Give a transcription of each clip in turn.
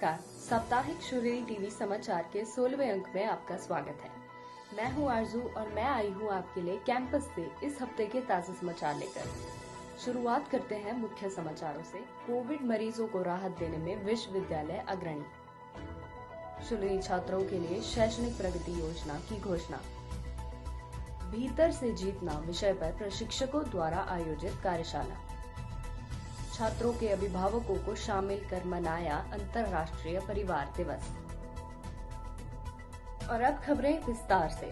नमस्कार। साप्ताहिक शुलिनी टीवी समाचार के 16वें अंक में आपका स्वागत है। मैं हूं आरजू और मैं आई हूं आपके लिए कैंपस से इस हफ्ते के ताजा समाचार लेकर। शुरुआत करते हैं मुख्य समाचारों से। कोविड मरीजों को राहत देने में विश्वविद्यालय अग्रणी। शुलिनी छात्रों के लिए शैक्षणिक प्रगति योजना की घोषणा। भीतर से जीतना विषय पर प्रशिक्षकों द्वारा आयोजित कार्यशाला। छात्रों के अभिभावकों को शामिल कर मनाया अंतर्राष्ट्रीय परिवार दिवस। और अब खबरें विस्तार से।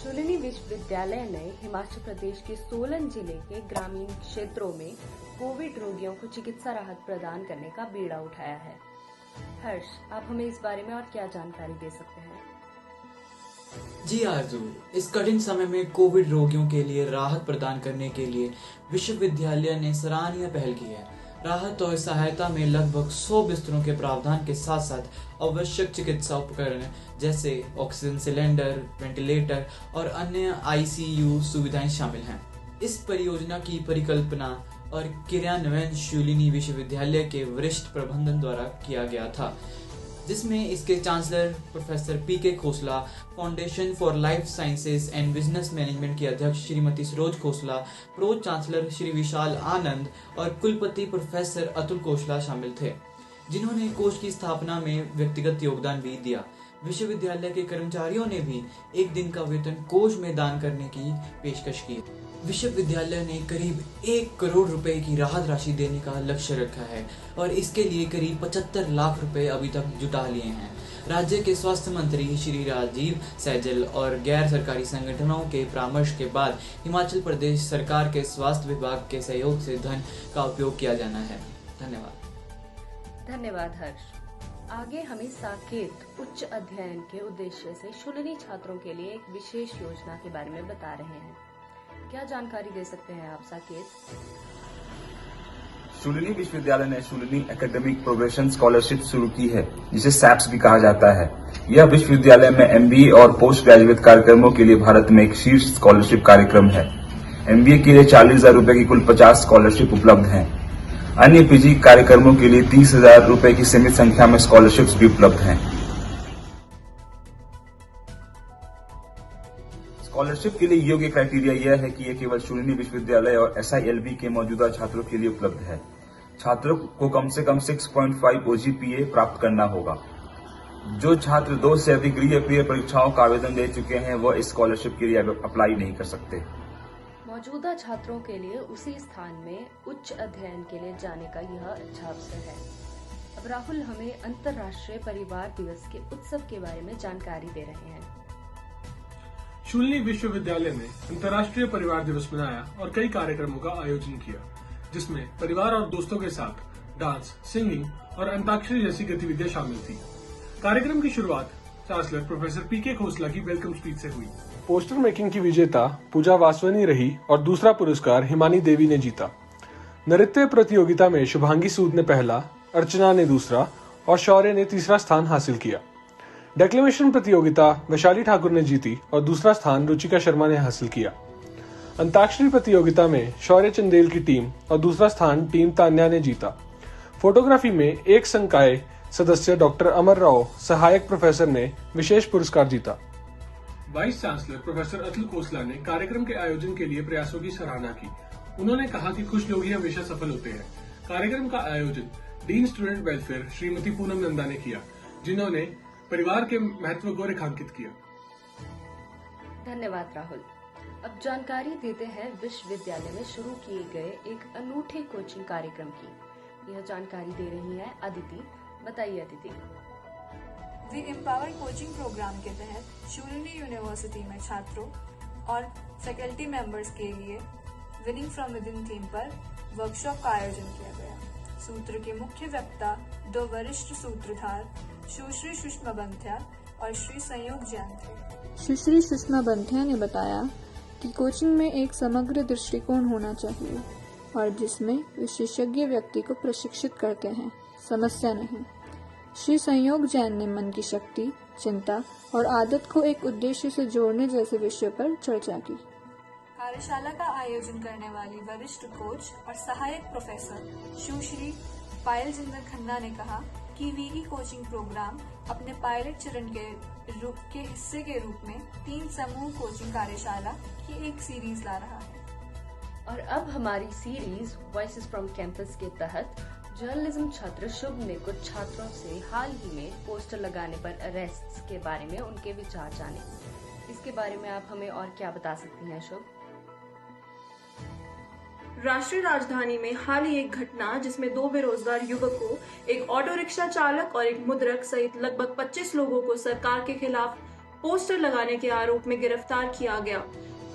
शुलिनी विश्वविद्यालय ने हिमाचल प्रदेश के सोलन जिले के ग्रामीण क्षेत्रों में कोविड रोगियों को चिकित्सा राहत प्रदान करने का बीड़ा उठाया है। हर्ष, आप हमें इस बारे में और क्या जानकारी दे सकते हैं? जी आरजू, इस कठिन समय में कोविड रोगियों के लिए राहत प्रदान करने के लिए विश्वविद्यालय ने सराहनीय पहल की है। राहत और सहायता में लगभग 100 बिस्तरों के प्रावधान के साथ साथ आवश्यक चिकित्सा उपकरण जैसे ऑक्सीजन सिलेंडर, वेंटिलेटर और अन्य आईसीयू सुविधाएं शामिल हैं। इस परियोजना की परिकल्पना और क्रियान्वयन शुलिनी विश्वविद्यालय के वरिष्ठ प्रबंधन द्वारा किया गया था, जिसमें इसके chancellor professor PK Khosla, foundation for life sciences and business management की अध्यक्ष श्रीमती सरोज खोसला, प्रो चांसलर श्री विशाल आनंद और कुलपति प्रोफेसर अतुल खोसला शामिल थे, जिन्होंने कोष की स्थापना में व्यक्तिगत योगदान भी दिया। विश्वविद्यालय के कर्मचारियों ने भी एक दिन का वेतन कोष में दान करने की पेशकश की। विश्वविद्यालय ने करीब 1 करोड़ रुपए की राहत राशि देने का लक्ष्य रखा है और इसके लिए करीब 75 लाख रुपए अभी तक जुटा लिए हैं। राज्य के स्वास्थ्य मंत्री श्री राजीव सैजल और गैर सरकारी संगठनों के परामर्श के बाद हिमाचल प्रदेश सरकार के स्वास्थ्य विभाग के सहयोग से धन का उपयोग किया जाना है। धन्यवाद हर्ष। आगे हमें साकेत उच्च अध्ययन के उद्देश्य से शुलिनी छात्रों के लिए एक विशेष योजना के बारे में बता रहे हैं। क्या जानकारी दे सकते हैं आप साकेत? शुलिनी विश्वविद्यालय ने शुलिनी एकेडमिक प्रोग्रेशन स्कॉलरशिप शुरू की है, जिसे सैप्स भी कहा जाता है। यह विश्वविद्यालय में एमबीए और पोस्ट ग्रेजुएट कार्यक्रमों के लिए भारत में एक शीर्ष स्कॉलरशिप कार्यक्रम है। एमबीए के लिए 40,000 रुपए की कुल 50 स्कॉलरशिप उपलब्ध हैं। अन्य पीजी कार्यक्रमों के लिए 30,000 रुपए की सीमित संख्या में स्कॉलरशिप्स भी उपलब्ध हैं। स्कॉलरशिप के लिए योग्य क्राइटेरिया यह है कि यह केवल शुलिनी विश्वविद्यालय और एसआईएलबी के मौजूदा छात्रों के लिए उपलब्ध है। छात्रों को कम से कम 6.5 ओजीपीए प्राप्त करना होगा। जो छात्र 2 से अधिक री-अपीयर परीक्षाओं का आवेदन दे चुके हैं वह इस स्कॉलरशिप के लिए अप्लाई नहीं कर सकते। मौजूदा छात्रों के लिए उसी स्थान में उच्च अध्ययन के लिए जाने का यह अच्छा अवसर है। अब राहुल हमें अंतर्राष्ट्रीय परिवार दिवस के उत्सव के बारे में जानकारी दे रहे हैं। शुलिनी विश्वविद्यालय ने अंतर्राष्ट्रीय परिवार दिवस मनाया और कई कार्यक्रमों का आयोजन किया, जिसमें परिवार और दोस्तों के साथ डांस, सिंगिंग और अंताक्षरी जैसी गतिविधियां शामिल थी। कार्यक्रम की शुरुआत चांसलर प्रोफेसर पीके खोसला की वेलकम स्पीच से हुई। पोस्टर मेकिंग की विजेता पूजा वासवानी रही और दूसरा पुरस्कार हिमानी देवी ने जीता। नृत्य प्रतियोगिता में शुभांगी सूद ने पहला, अर्चना ने दूसरा और शौर्य ने तीसरा स्थान हासिल किया। डेक्लेमेशन प्रतियोगिता वैशाली ठाकुर ने जीती और दूसरा स्थान रुचिका शर्मा ने हासिल किया। अंताक्षरी प्रतियोगिता में शौर्य चंदेल की टीम और दूसरा स्थान टीम तान्या ने जीता। फोटोग्राफी में एक संकाय सदस्य डॉक्टर अमर राव सहायक प्रोफेसर ने विशेष पुरस्कार जीता। Vice chancellor professor Atul Khosla ने कार्यक्रम के आयोजन के लिए प्रयासों की सराहना की। उन्होंने कहा कि कुछ लोग ही हमेशा सफल होते हैं। कार्यक्रम का आयोजन dean student welfare Shrimati Poonam Nanda ने किया, जिन्होंने परिवार के महत्व को रेखांकित किया। धन्यवाद राहुल। अब जानकारी देते हैं विश्वविद्यालय में शुरू किए गए एक अनूठे कोचिंग कार्यक्रम की। यह जानकारी दे रही है अदिति। बताइए Aditi. The empower coaching programme के तहत शुलिनी यूनिवर्सिटी में छात्रों और फैकल्टी मेंबर्स के लिए विनिंग फ्रॉम विदिन थीम पर वर्कशॉप का आयोजन किया गया। सूत्र के मुख्य वक्ता 2 वरिष्ठ सूत्रधार सुश्री सुषमा बंथिया और श्री संयोग जैन थे। सुश्री सुषमा बंथिया ने बताया कि कोचिंग में एक समग्र दृष्टिकोण होना चाहिए और जिसमें विशेषज्ञ व्यक्ति को प्रशिक्षित करते हैं, समस्या नहीं। श्री संयोग जैन ने मन की शक्ति, चिंता और आदत को एक उद्देश्य से जोड़ने जैसे विषय पर चर्चा की। कार्यशाला का आयोजन करने वाली वरिष्ठ कोच और सहायक प्रोफेसर सुश्री पायल जिंदर खन्ना ने कहा कि वीई कोचिंग प्रोग्राम अपने पायलट चरण के हिस्से के रूप में 3 समूह कोचिंग कार्यशाला की एक सीरीज ला रहा है। और अब हमारी सीरीज वॉइसेस फ्रॉम कैंपस के तहत जर्नलिज्म छात्र शुभ ने कुछ छात्रों से हाल ही में पोस्टर लगाने पर अरेस्ट के बारे में उनके विचार जाने। इसके बारे में आप हमें और क्या बता सकती हैं शुभ? राष्ट्रीय राजधानी में हाल ही एक घटना जिसमें 2 बेरोजगार युवकों, एक ऑटो रिक्शा चालक और एक मुद्रक सहित लगभग 25 लोगों को सरकार के खिलाफ पोस्टर लगाने के आरोप में गिरफ्तार किया गया।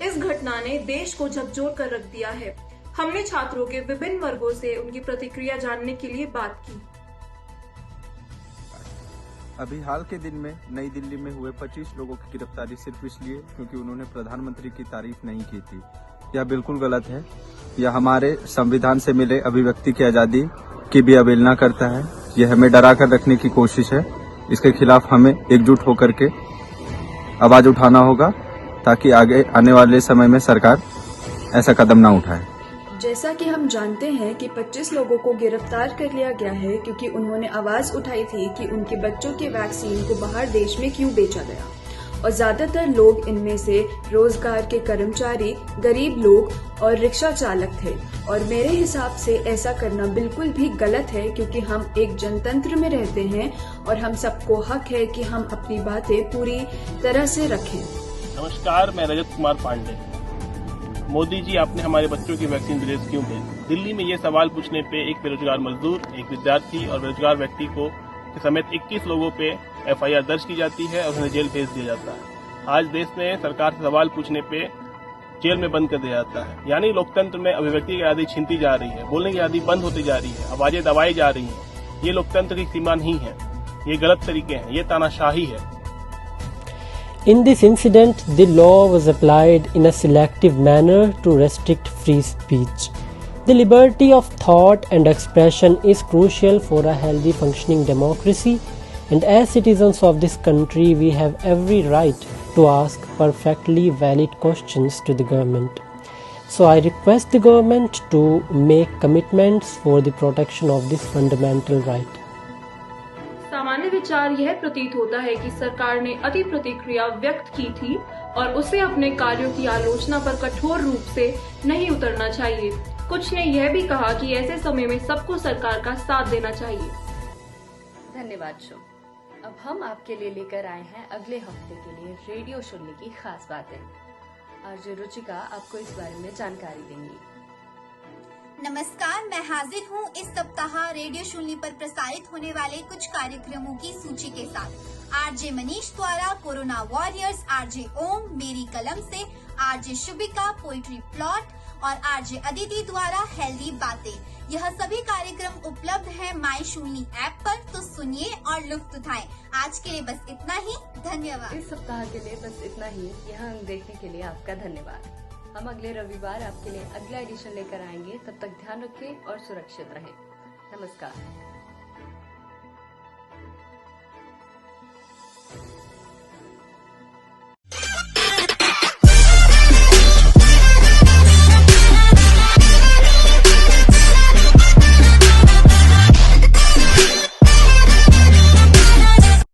इस घटना ने देश को झकझोर कर रख दिया है। हमने छात्रों के विभिन्न वर्गों से उनकी प्रतिक्रिया जानने के लिए बात की। अभी हाल के दिन में नई दिल्ली में हुए 25 लोगों की गिरफ्तारी सिर्फ इसलिए क्योंकि उन्होंने प्रधानमंत्री की तारीफ नहीं की थी। यह बिल्कुल गलत है। यह हमारे संविधान से मिले अभिव्यक्ति की आजादी की भी अवहेलना करता है। यह हमें डरा कर रखने की कोशिश है। इसके खिलाफ हमें एकजुट होकर के आवाज उठाना होगा ताकि आगे आने वाले समय में सरकार ऐसा कदम न उठाए। जैसा कि हम जानते हैं कि 25 लोगों को गिरफ्तार कर लिया गया है क्योंकि उन्होंने आवाज उठाई थी कि उनके बच्चों के वैक्सीन को बाहर देश में क्यों बेचा गया। और ज्यादातर लोग इनमें से रोजगार के कर्मचारी, गरीब लोग और रिक्शा चालक थे। और मेरे हिसाब से ऐसा करना बिल्कुल भी गलत है क्योंकि हम एक जनतंत्र में रहते हैं और हम सबको हक है कि हम अपनी बातें पूरी तरह से रखें। नमस्कार, मैं रजत कुमार पांडे। मोदी जी, आपने हमारे बच्चों की वैक्सीन विदेश क्यों भेजी? दिल्ली में ये सवाल पूछने पे एक बेरोजगार मजदूर, एक विद्यार्थी और बेरोजगार व्यक्ति को समेत 21 लोगों पे एफआईआर दर्ज की जाती है और उन्हें जेल भेज दिया जाता है। आज देश में सरकार से सवाल पूछने पे जेल में बंद कर दिया जाता है। यानी लोकतंत्र में अभिव्यक्ति की आज़ादी छीनती जा रही है, बोलने की आज़ादी बंद होती जा रही है, आवाजें दबाई जा रही हैं। ये लोकतंत्र की सीमा नहीं है, ये गलत तरीके हैं, ये तानाशाही है। In this incident, the law was applied in a selective manner to restrict free speech. The liberty of thought and expression is crucial for a healthy functioning democracy, and as citizens of this country, we have every right to ask perfectly valid questions to the government. So I request the government to make commitments for the protection of this fundamental right. सामान्य विचार यह प्रतीत होता है कि सरकार ने अति प्रतिक्रिया व्यक्त की थी और उसे अपने कार्यों की आलोचना पर कठोर रूप से नहीं उतरना चाहिए। कुछ ने यह भी कहा कि ऐसे समय में सबको सरकार का साथ देना चाहिए। धन्यवाद शुभ। अब हम आपके लिए लेकर आए हैं अगले हफ्ते के लिए रेडियो शून्य की खास बातें। आरजे रुचिका आपको इस बारे में जानकारी देंगी। नमस्कार, मैं हाजिर हूँ इस सप्ताह रेडियो शून्य पर प्रसारित होने वाले कुछ कार्यक्रमों की सूची के साथ। आरजे मनीष द्वारा कोरोना वॉरियर्स, आरजे ओम मेरी कलम से, आरजे शुभिका पोइट्री प्लॉट और आरजे अदिति द्वारा हेल्दी बातें। यह सभी कार्यक्रम उपलब्ध है माई शून्य ऐप पर, तो सुनिए और लुत्फ उठाएं। आज के लिए बस इतना ही, धन्यवाद। इस सप्ताह के लिए बस इतना ही। यहाँ देखने के लिए आपका धन्यवाद। हम अगले रविवार आपके लिए अगला एडिशन लेकर आएंगे। तब तक ध्यान रखें और सुरक्षित रहें। नमस्कार।